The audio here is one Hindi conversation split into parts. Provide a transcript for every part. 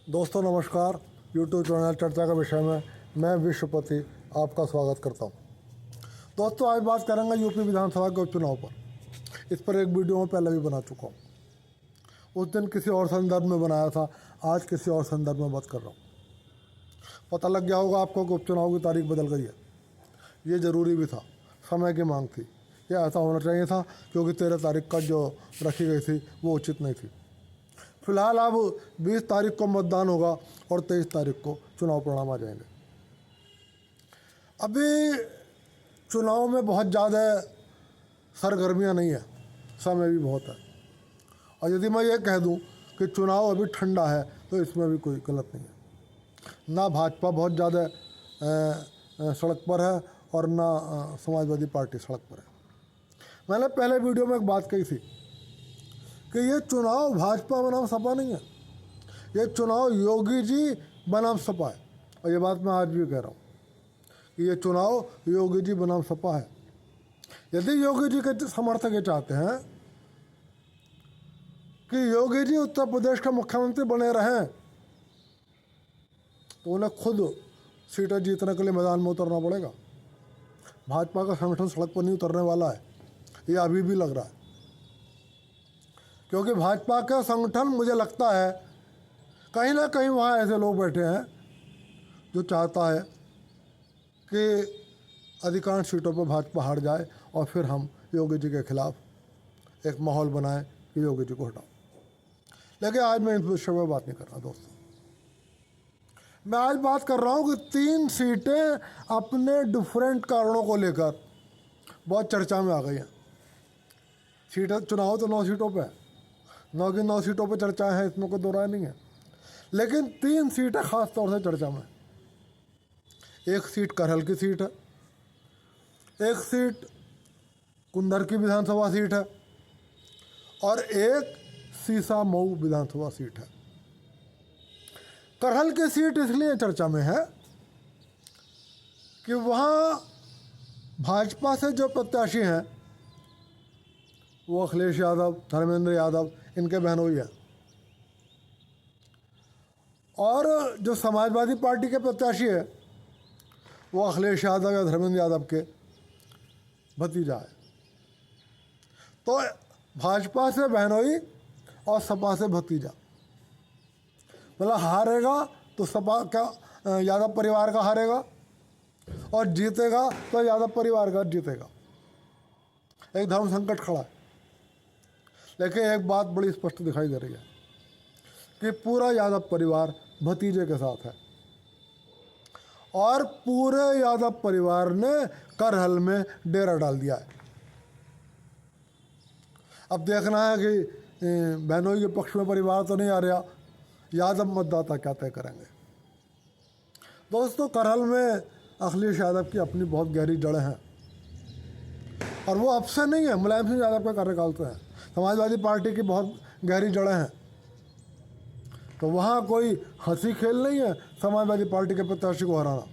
दोस्तों नमस्कार। यूट्यूब चैनल चर्चा का विषय में मैं विश्वपति आपका स्वागत करता हूं। दोस्तों आज बात करेंगे यूपी विधानसभा के उपचुनाव पर। इस पर एक वीडियो में पहले भी बना चुका हूं। उस दिन किसी और संदर्भ में बनाया था, आज किसी और संदर्भ में बात कर रहा हूं। पता लग गया होगा आपको कि उपचुनाव की तारीख बदल गई है। ये ज़रूरी भी था, समय की मांग थी, यह ऐसा होना चाहिए था क्योंकि 13 तारीख का जो रखी गई थी वो उचित नहीं थी। फिलहाल अब 20 तारीख को मतदान होगा और 23 तारीख को चुनाव परिणाम आ जाएंगे। अभी चुनाव में बहुत ज़्यादा सरगर्मियां नहीं है, समय भी बहुत है। और यदि मैं ये कह दूं कि चुनाव अभी ठंडा है तो इसमें भी कोई गलत नहीं है। ना भाजपा बहुत ज़्यादा सड़क पर है और ना समाजवादी पार्टी सड़क पर है। मैंने पहले वीडियो में एक बात कही थी कि ये चुनाव भाजपा बनाम सपा नहीं है, ये चुनाव योगी जी बनाम सपा है। और ये बात मैं आज भी कह रहा हूँ कि ये चुनाव योगी जी बनाम सपा है। यदि योगी जी के समर्थक ये चाहते हैं कि योगी जी उत्तर प्रदेश का मुख्यमंत्री बने रहें तो उन्हें खुद सीटें जीतने के लिए मैदान में उतरना पड़ेगा। भाजपा का संगठन सड़क पर नहीं उतरने वाला है, ये अभी भी लग रहा है। क्योंकि भाजपा का संगठन, मुझे लगता है कहीं ना कहीं वहाँ ऐसे लोग बैठे हैं जो चाहता है कि अधिकांश सीटों पर भाजपा हार जाए और फिर हम योगी जी के खिलाफ एक माहौल बनाएं कि योगी जी को हटाओ। लेकिन आज मैं इस विषय में बात नहीं कर रहा दोस्तों। मैं आज बात कर रहा हूँ कि 3 सीटें अपने डिफरेंट कारणों को लेकर बहुत चर्चा में आ गई हैं। सीटें, चुनाव तो 9 सीटों पे है, 9 की 9 सीटों पर चर्चा है, इसमें कोई दो राय नहीं है। लेकिन 3 सीटें खास तौर से चर्चा में। एक सीट करहल की सीट है, एक सीट कुंदर की विधानसभा सीट है और एक सीसा मऊ विधानसभा सीट है। करहल की सीट इसलिए चर्चा में है कि वहाँ भाजपा से जो प्रत्याशी हैं वो अखिलेश यादव, धर्मेंद्र यादव, इनके बहनोई हैं। और जो समाजवादी पार्टी के प्रत्याशी है वो अखिलेश यादव या धर्मेंद्र यादव के भतीजा है। तो भाजपा से बहनोई और सपा से भतीजा, मतलब हारेगा तो सपा का यादव परिवार का हारेगा और जीतेगा तो यादव परिवार का जीतेगा। एक धर्म संकट खड़ा है। लेकिन एक बात बड़ी स्पष्ट दिखाई दे रही है कि पूरा यादव परिवार भतीजे के साथ है और पूरे यादव परिवार ने करहल में डेरा डाल दिया है। अब देखना है कि बहनोई के पक्ष में परिवार तो नहीं आ रहा, यादव मतदाता क्या तय करेंगे। दोस्तों करहल में अखिलेश यादव की अपनी बहुत गहरी जड़ें हैं और वो अब से नहीं है, मुलायम सिंह यादव का कार्यकाल से है। समाजवादी पार्टी की बहुत गहरी जड़ें हैं, तो वहाँ कोई हंसी खेल नहीं है समाजवादी पार्टी के प्रत्याशी को हराना।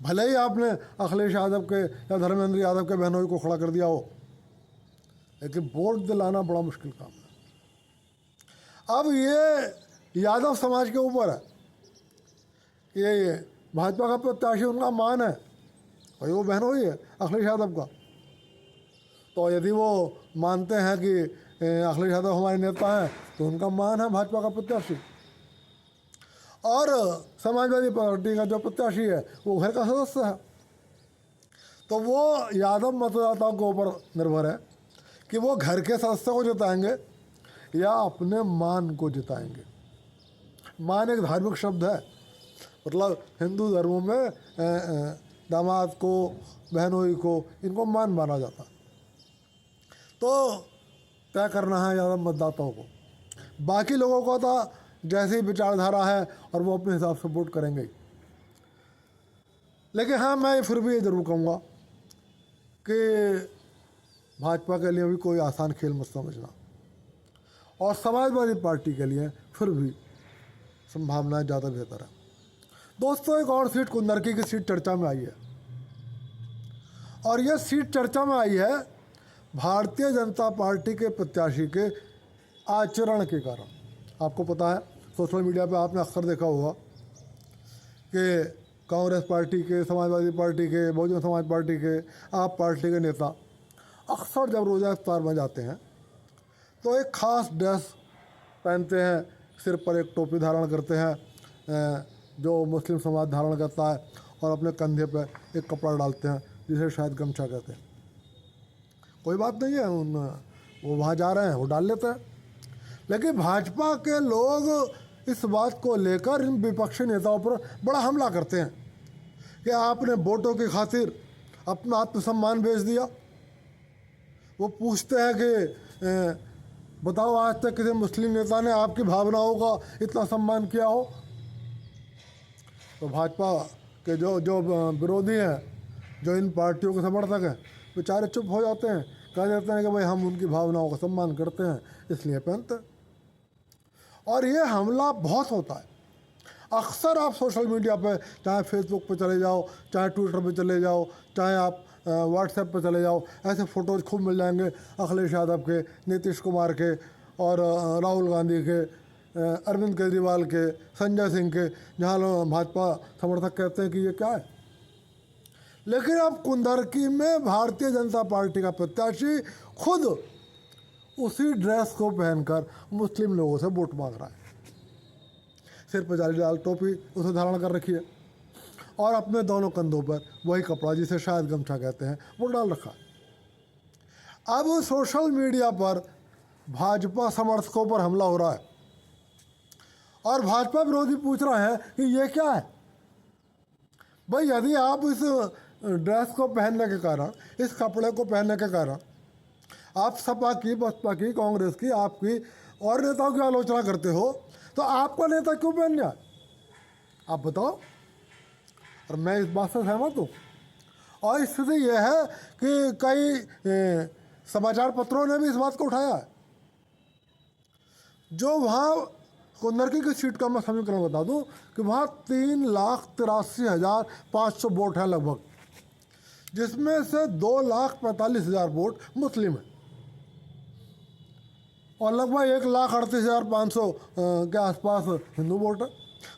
भले ही आपने अखिलेश यादव के या धर्मेंद्र यादव के बहनोई को खड़ा कर दिया हो, लेकिन वोट दिलाना बड़ा मुश्किल काम है। अब ये यादव समाज के ऊपर है कि ये भाजपा का प्रत्याशी उनका मान है और वो बहनोई है अखिलेश यादव का। तो यदि वो मानते हैं कि अखिलेश यादव हमारे नेता हैं तो उनका मान है भाजपा का प्रत्याशी। और समाजवादी पार्टी का जो प्रत्याशी है वो घर का सदस्य है। तो वो यादव मतदाताओं के ऊपर निर्भर है कि वो घर के सदस्य को जिताएंगे या अपने मान को जिताएंगे। मान एक धार्मिक शब्द है, मतलब हिंदू धर्मों में दामाद को, बहनोई को, इनको मान माना जाता है। तो तय करना है यादव मतदाताओं को। बाकी लोगों को तो जैसी विचारधारा है और वो अपने हिसाब से वोट करेंगे। लेकिन हाँ, मैं फिर भी ये ज़रूर कहूँगा कि भाजपा के लिए भी कोई आसान खेल मत समझना और समाजवादी पार्टी के लिए फिर भी संभावनाएं ज़्यादा बेहतर है। दोस्तों एक और सीट कुंदरकी की सीट चर्चा में आई है और यह सीट चर्चा में आई है भारतीय जनता पार्टी के प्रत्याशी के आचरण के कारण। आपको पता है सोशल मीडिया पे आपने अक्सर देखा होगा कि कांग्रेस पार्टी के, समाजवादी पार्टी के, बहुजन समाज पार्टी के, आप पार्टी के नेता अक्सर जब रोज़ा इफ्तार में जाते हैं तो एक ख़ास ड्रेस पहनते हैं, सिर पर एक टोपी धारण करते हैं जो मुस्लिम समाज धारण करता है, और अपने कंधे पर एक कपड़ा डालते हैं जिसे शायद गमछा कहते हैं। कोई बात नहीं है, वो वहाँ जा रहे हैं, वो डाल लेते हैं। लेकिन भाजपा के लोग इस बात को लेकर इन विपक्षी नेताओं पर बड़ा हमला करते हैं कि आपने वोटों की खातिर अपना आत्मसम्मान बेच दिया। वो पूछते हैं कि बताओ आज तक किसी मुस्लिम नेता ने आपकी भावनाओं का इतना सम्मान किया हो? तो भाजपा के जो जो विरोधी हैं, जो इन पार्टियों के समर्थक हैं, बेचारे चुप हो जाते हैं, कह देते हैं कि भाई हम उनकी भावनाओं का सम्मान करते हैं इसलिए पहनते हैं। और ये हमला बहुत होता है। अक्सर आप सोशल मीडिया पे, चाहे फेसबुक पे चले जाओ, चाहे ट्विटर पे चले जाओ, चाहे आप व्हाट्सएप पे चले जाओ, ऐसे फ़ोटोज़ खूब मिल जाएंगे अखिलेश यादव के, नीतीश कुमार के, और राहुल गांधी के, अरविंद केजरीवाल के, संजय सिंह के, जहाँ लोग भाजपा समर्थक कहते हैं कि ये क्या है। लेकिन अब कुंदरकी में भारतीय जनता पार्टी का प्रत्याशी खुद उसी ड्रेस को पहनकर मुस्लिम लोगों से वोट मांग रहा है। सिर पर जालीदार टोपी उसे धारण कर रखी है और अपने दोनों कंधों पर वही कपड़ा जिसे शायद गमछा कहते हैं वो डाल रखा है। अब सोशल मीडिया पर भाजपा समर्थकों पर हमला हो रहा है और भाजपा विरोधी पूछ रहे हैं कि ये क्या है। भाई यदि आप इस ड्रेस को पहनने के कारण, इस कपड़े को पहनने के कारण आप सपा की, बसपा की, कांग्रेस की, आपकी और नेताओं की आलोचना करते हो, तो आपका नेता क्यों पहन जाए? आप बताओ। और मैं इस बात से सहमत हूँ। और स्थिति यह है कि कई समाचार पत्रों ने भी इस बात को उठाया है। जो वहाँ कुंदरकी की सीट का मैं समीकरण बता दूं कि वहाँ 3,83,500 वोट हैं लगभग, जिसमें से 2,45,000 वोट मुस्लिम हैं और लगभग 1,38,500 के आसपास हिंदू वोट है।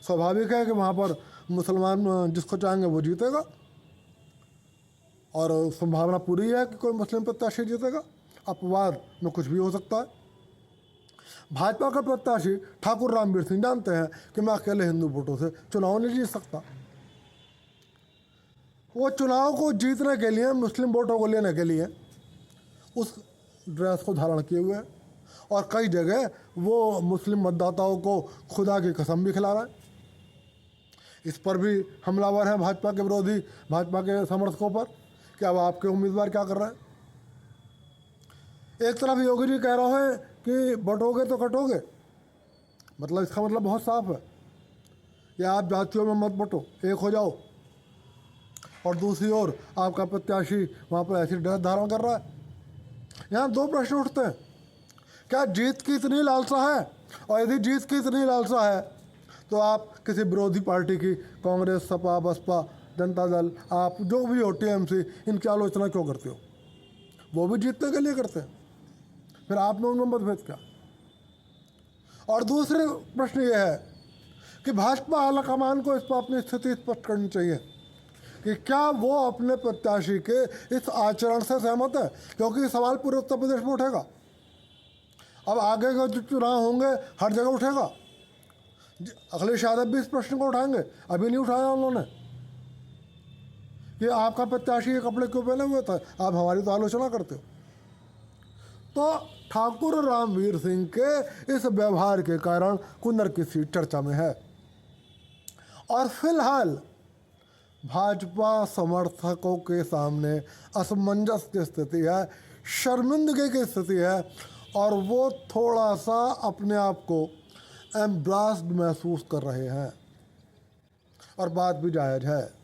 स्वाभाविक है कि वहाँ पर मुसलमान जिसको चाहेंगे वो जीतेगा और संभावना पूरी है कि कोई मुस्लिम प्रत्याशी जीतेगा। अपवाद में कुछ भी हो सकता है। भाजपा का प्रत्याशी ठाकुर रामवीर सिंह जानते हैं कि मैं अकेले हिंदू वोटों से चुनाव नहीं जीत सकता। वो चुनाव को जीतने के लिए, मुस्लिम वोटों को लेने के लिए उस ड्रेस को धारण किए हुए हैं और कई जगह वो मुस्लिम मतदाताओं को खुदा की कसम भी खिला रहा है। इस पर भी हमलावर हैं भाजपा के विरोधी, भाजपा के समर्थकों पर कि अब आपके उम्मीदवार क्या कर रहे हैं। एक तरफ योगी जी कह रहे हैं कि बटोगे तो कटोगे, मतलब इसका मतलब बहुत साफ है कि आप जातियों में मत बटो, एक हो जाओ। और दूसरी ओर आपका प्रत्याशी वहाँ पर ऐसी ड्रेस धारण कर रहा है। यहाँ दो प्रश्न उठते हैं, क्या जीत की इतनी लालसा है? और यदि जीत की इतनी लालसा है तो आप किसी विरोधी पार्टी की, कांग्रेस, सपा, बसपा, जनता दल, आप जो भी हो, टीएमसी, इनकी आलोचना क्यों करते हो? वो भी जीतने के लिए करते हैं, फिर आप में उनमें मतभेद क्या? और दूसरे प्रश्न ये है कि भाजपा आलाकमान को इस पर अपनी स्थिति स्पष्ट करनी चाहिए कि क्या वो अपने प्रत्याशी के इस आचरण से सहमत है, क्योंकि सवाल पूरे उत्तर प्रदेश में उठेगा। अब आगे के जो चुनाव होंगे हर जगह उठेगा। अखिलेश यादव भी इस प्रश्न को उठाएंगे, अभी नहीं उठाया उन्होंने कि आपका प्रत्याशी के कपड़े क्यों पहने हुए था, आप हमारी तो आलोचना करते हो। तो ठाकुर रामवीर सिंह के इस व्यवहार के कारण कुंदर की सीट चर्चा में है और फिलहाल भाजपा समर्थकों के सामने असमंजस की स्थिति है, शर्मिंदगी की स्थिति है और वो थोड़ा सा अपने आप को एम्ब्रास्ड महसूस कर रहे हैं और बात भी जायज़ है।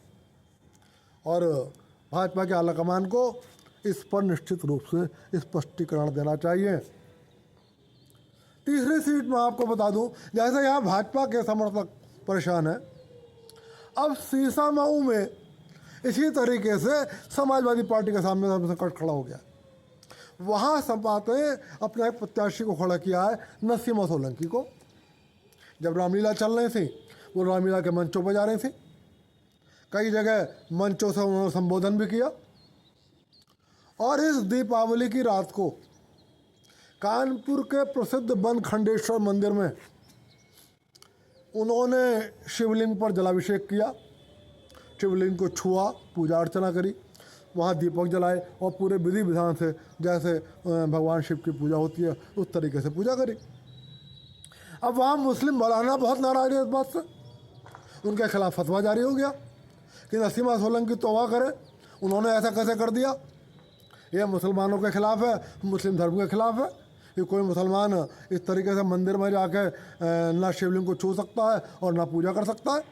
और भाजपा के आलाकमान को इस पर निश्चित रूप से स्पष्टीकरण देना चाहिए। तीसरी सीट में आपको बता दूं, जैसे यहाँ भाजपा के समर्थक परेशान हैं, अब सीसामऊ में इसी तरीके से समाजवादी पार्टी के सामने संकट खड़ा हो गया। वहाँ सपा ने अपने एक प्रत्याशी को खड़ा किया है, नसीमा सोलंकी को, जब रामलीला चल रही थी वो रामलीला के मंचों पर जा रही थी, कई जगह मंचों से उन्होंने संबोधन भी किया। और इस दीपावली की रात को कानपुर के प्रसिद्ध वन खंडेश्वर मंदिर में उन्होंने शिवलिंग पर जलाभिषेक किया, शिवलिंग को छुआ, पूजा अर्चना करी, वहाँ दीपक जलाए और पूरे विधि विधान से जैसे भगवान शिव की पूजा होती है उस तरीके से पूजा करी। अब वहाँ मुस्लिम मौलाना बहुत नाराज है इस बात से, उनके खिलाफ फतवा जारी हो गया कि नसीमा सोलंकी तौबा करे, उन्होंने ऐसा कैसे कर दिया, ये मुसलमानों के खिलाफ है, मुस्लिम धर्म के खिलाफ है कि कोई मुसलमान इस तरीके से मंदिर में जाके ना शिवलिंग को छू सकता है और ना पूजा कर सकता है।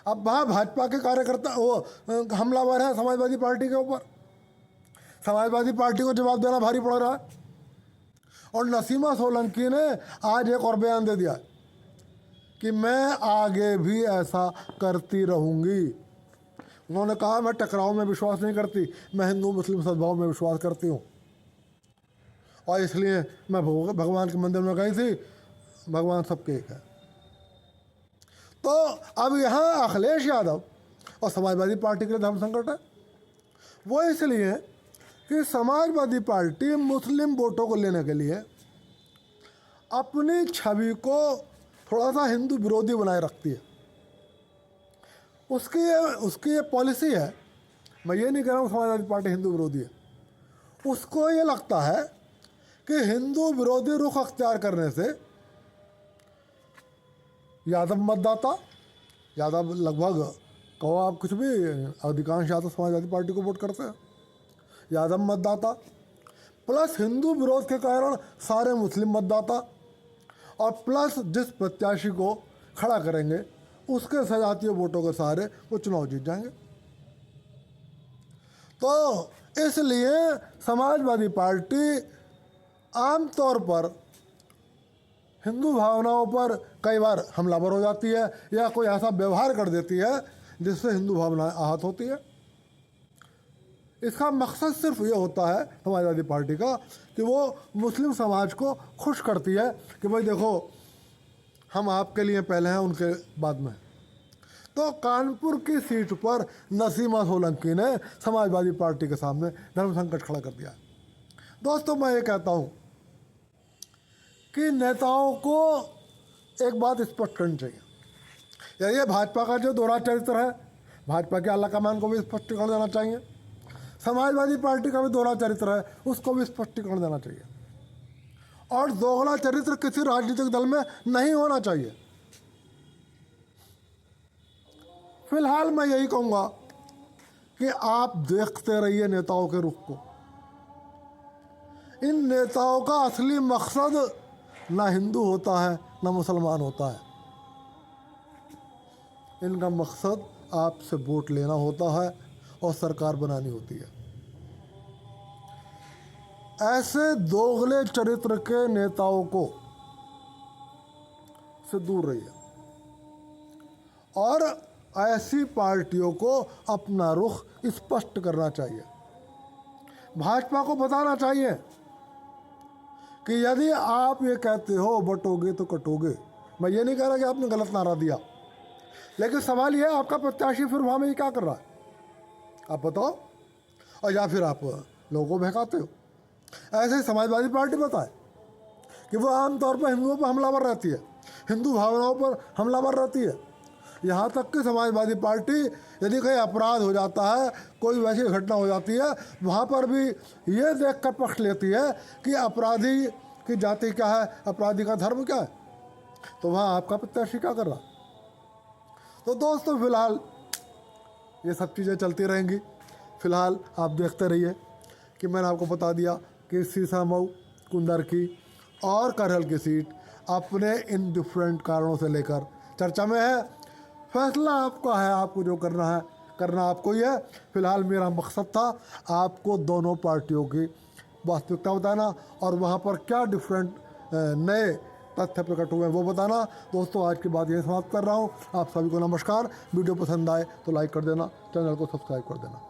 अब वहाँ भाजपा के कार्यकर्ता वो हमलावर है समाजवादी पार्टी के ऊपर, समाजवादी पार्टी को जवाब देना भारी पड़ रहा है। और नसीमा सोलंकी ने आज एक और बयान दे दिया कि मैं आगे भी ऐसा करती रहूँगी। उन्होंने कहा मैं टकराव में विश्वास नहीं करती, मैं हिंदू मुस्लिम सद्भाव में विश्वास करती हूँ और इसलिए मैं भगवान के मंदिर में गई थी, भगवान सबके एक है। तो अब यहाँ अखिलेश यादव और समाजवादी पार्टी के लिए धर्म संकट है, वो इसलिए कि समाजवादी पार्टी मुस्लिम वोटों को लेने के लिए अपनी छवि को थोड़ा सा हिंदू विरोधी बनाए रखती है। उसकी ये पॉलिसी है, मैं ये नहीं कह रहा हूँ समाजवादी पार्टी हिंदू विरोधी है, उसको ये लगता है कि हिंदू विरोधी रुख अख्तियार करने से यादव मतदाता, यादव लगभग कहो आप कुछ भी, अधिकांश यादव समाजवादी पार्टी को वोट करते हैं, यादव मतदाता प्लस हिंदू विरोध के कारण सारे मुस्लिम मतदाता और प्लस जिस प्रत्याशी को खड़ा करेंगे उसके सजातीय वोटों के सहारे वो चुनाव जीत जाएंगे। तो इसलिए समाजवादी पार्टी आमतौर पर हिंदू भावनाओं पर कई बार हमलावर हो जाती है या कोई ऐसा व्यवहार कर देती है जिससे हिंदू भावनाएं आहत होती है। इसका मकसद सिर्फ ये होता है समाजवादी पार्टी का कि वो मुस्लिम समाज को खुश करती है कि भाई देखो हम आपके लिए पहले हैं, उनके बाद में। तो कानपुर की सीट पर नसीमा सोलंकी ने समाजवादी पार्टी के सामने धर्म संकट खड़ा कर दिया। दोस्तों मैं ये कहता हूँ कि नेताओं को एक बात स्पष्ट करनी चाहिए, या ये भाजपा का जो दोहरा चरित्र है, भाजपा के आलाकमान को भी स्पष्टीकरण देना चाहिए, समाजवादी पार्टी का भी दोहरा चरित्र है उसको भी स्पष्टीकरण देना चाहिए, और दोगला चरित्र किसी राजनीतिक दल में नहीं होना चाहिए। फिलहाल मैं यही कहूँगा कि आप देखते रहिए नेताओं के रुख को। इन नेताओं का असली मकसद ना हिंदू होता है ना मुसलमान होता है, इनका मकसद आपसे वोट लेना होता है और सरकार बनानी होती है। ऐसे दोगले चरित्र के नेताओं को से दूर रहिए और ऐसी पार्टियों को अपना रुख स्पष्ट करना चाहिए। भाजपा को बताना चाहिए कि यदि आप ये कहते हो बटोगे तो कटोगे। मैं ये नहीं कह रहा कि आपने गलत नारा दिया, लेकिन सवाल ये है आपका प्रत्याशी फिर वहाँ में क्या कर रहा है, आप बताओ, और या फिर आप लोगों को बहकाते हो। ऐसे ही समाजवादी पार्टी बताए कि वो आमतौर पर हिंदुओं पर हमलावर रहती है, हिंदू भावनाओं पर हमलावर रहती है। यहाँ तक कि समाजवादी पार्टी यदि कोई अपराध हो जाता है, कोई वैसी घटना हो जाती है, वहाँ पर भी ये देख कर पक्ष लेती है कि अपराधी की जाति क्या है, अपराधी का धर्म क्या है। तो वहाँ आपका प्रत्याशी क्या कर रहा। तो दोस्तों फिलहाल ये सब चीज़ें चलती रहेंगी। फ़िलहाल आप देखते रहिए कि मैंने आपको बता दिया कि सीसामऊ, कुंदरकी और करहल की सीट अपने इन डिफरेंट कारणों से लेकर चर्चा में है। फैसला आपका है, आपको जो करना है करना आपको ही है। फ़िलहाल मेरा मकसद था आपको दोनों पार्टियों की वास्तविकता बताना और वहाँ पर क्या डिफरेंट नए तथ्य प्रकट हुए हैं वो बताना। दोस्तों आज की बात यही समाप्त कर रहा हूँ। आप सभी को नमस्कार। वीडियो पसंद आए तो लाइक कर देना, चैनल को सब्सक्राइब कर देना।